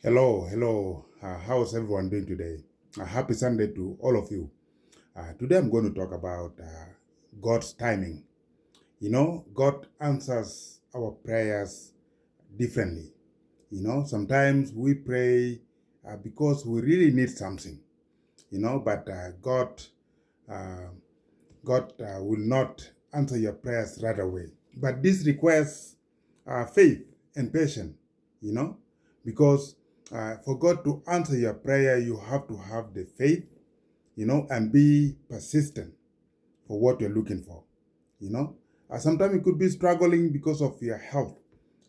Hello. How's everyone doing today? Happy Sunday to all of you. Today I'm going to talk about God's timing. God answers our prayers differently. Sometimes we pray because we really need something, but uh, God will not answer your prayers right away. But this requires faith and patience, you know, because for God to answer your prayer, you have to have the faith, and be persistent for what you're looking for, you know. Sometimes you could be struggling because of your health,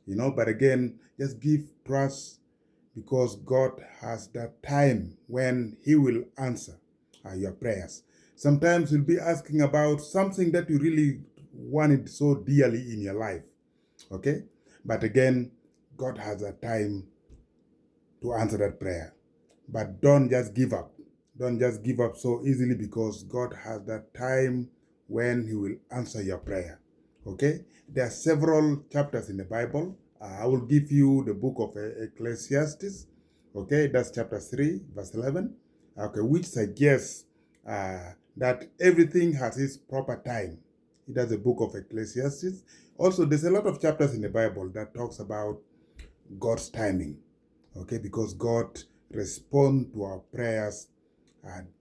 but again, just give trust because God has that time when He will answer your prayers. Sometimes you'll be asking about something that you really wanted so dearly in your life, okay? But again, God has a time to answer that prayer. But don't just give up. Don't just give up so easily because God has that time when He will answer your prayer. Okay? There are several chapters in the Bible. I will give you the book of Ecclesiastes. Okay, that's chapter 3, verse 11. Okay, which suggests that everything has its proper time. That's the book of Ecclesiastes. Also, there's a lot of chapters in the Bible that talks about God's timing. Okay, because God responds to our prayers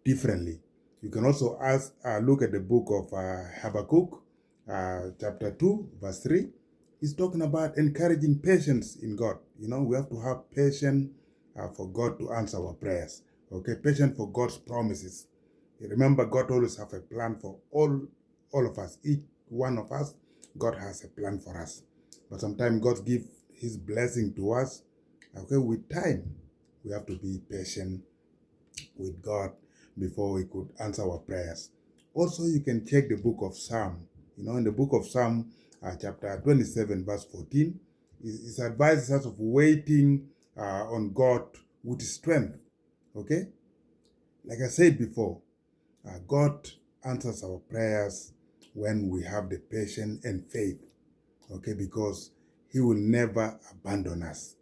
differently. You can also look at the book of Habakkuk, chapter 2, verse 3. He's talking about encouraging patience in God. We have to have patience for God to answer our prayers. Okay, patience for God's promises. Remember, God always has a plan for all of us. Each one of us, God has a plan for us. But sometimes God gives His blessing to us. Okay, with time, we have to be patient with God before we could answer our prayers. Also, you can check the book of Psalm. In the book of Psalm, chapter 27, verse 14, it advises us of waiting on God with strength. Okay? Like I said before, God answers our prayers when we have the patience and faith. Okay? Because He will never abandon us.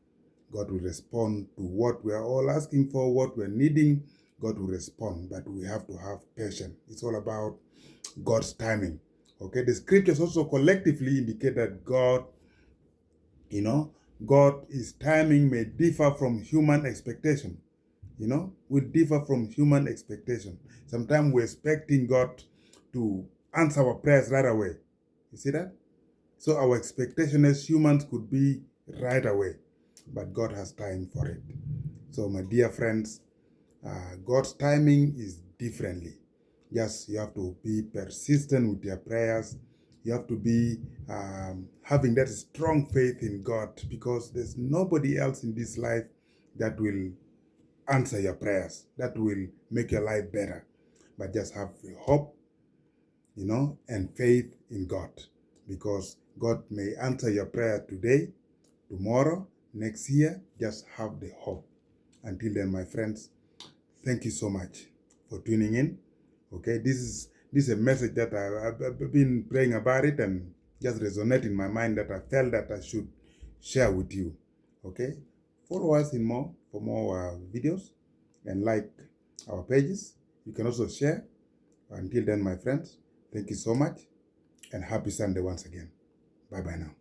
God will respond to what we are all asking for, what we're needing. God will respond, but we have to have patience. It's all about God's timing. Okay, the scriptures also collectively indicate that God's timing may differ from human expectation. Will differ from human expectation. Sometimes we're expecting God to answer our prayers right away. You see that? So our expectation as humans could be right away, but God has time for it. So my dear friends, God's timing is differently. Yes, you have to be persistent with your prayers. You have to be having that strong faith in God because there's nobody else in this life that will answer your prayers, that will make your life better. But just have hope, and faith in God because God may answer your prayer today, tomorrow, next year. Just have the hope. Until then, my friends, thank you so much for tuning in. Okay, this is a message that I've been praying about it and just resonate in my mind that I felt that I should share with you. Okay, follow us for more videos and like our pages. You can also share. Until then, my friends, thank you so much and happy Sunday once again. Bye bye now.